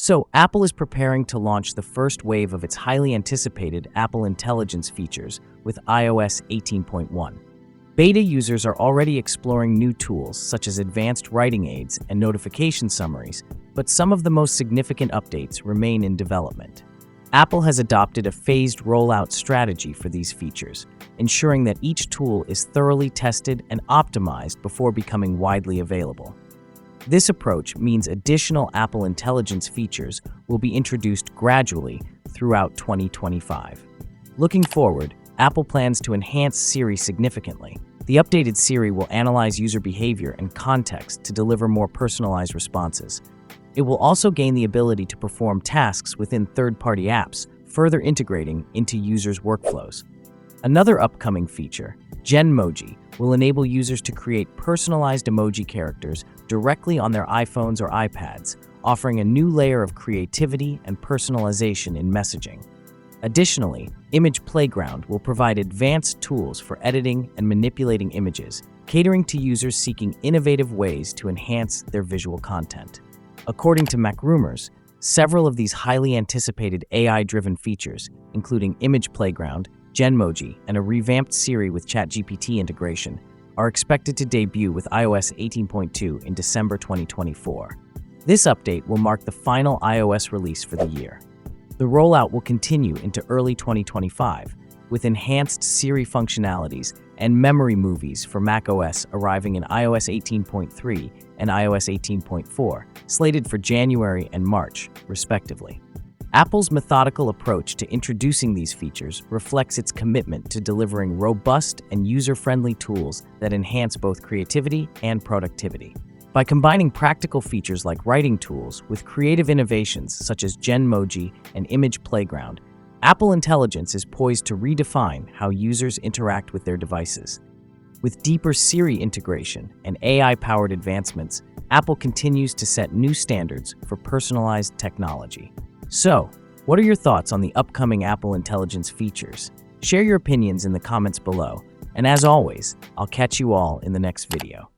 So, Apple is preparing to launch the first wave of its highly anticipated Apple Intelligence features with iOS 18.1. Beta users are already exploring new tools such as advanced writing aids and notification summaries, but some of the most significant updates remain in development. Apple has adopted a phased rollout strategy for these features, ensuring that each tool is thoroughly tested and optimized before becoming widely available. This approach means additional Apple Intelligence features will be introduced gradually throughout 2025. Looking forward, Apple plans to enhance Siri significantly. The updated Siri will analyze user behavior and context to deliver more personalized responses. It will also gain the ability to perform tasks within third-party apps, further integrating into users' workflows. Another upcoming feature, Genmoji, will enable users to create personalized emoji characters directly on their iPhones or iPads, offering a new layer of creativity and personalization in messaging. Additionally, Image Playground will provide advanced tools for editing and manipulating images, catering to users seeking innovative ways to enhance their visual content. According to MacRumors, several of these highly anticipated AI-driven features, including Image Playground, Genmoji, and a revamped Siri with ChatGPT integration, are expected to debut with iOS 18.2 in December 2024. This update will mark the final iOS release for the year. The rollout will continue into early 2025, with enhanced Siri functionalities and memory movies for macOS arriving in iOS 18.3 and iOS 18.4, slated for January and March, respectively. Apple's methodical approach to introducing these features reflects its commitment to delivering robust and user-friendly tools that enhance both creativity and productivity. By combining practical features like writing tools with creative innovations such as Genmoji and Image Playground, Apple Intelligence is poised to redefine how users interact with their devices. With deeper Siri integration and AI-powered advancements, Apple continues to set new standards for personalized technology. So, what are your thoughts on the upcoming Apple Intelligence features? Share your opinions in the comments below, and as always, I'll catch you all in the next video.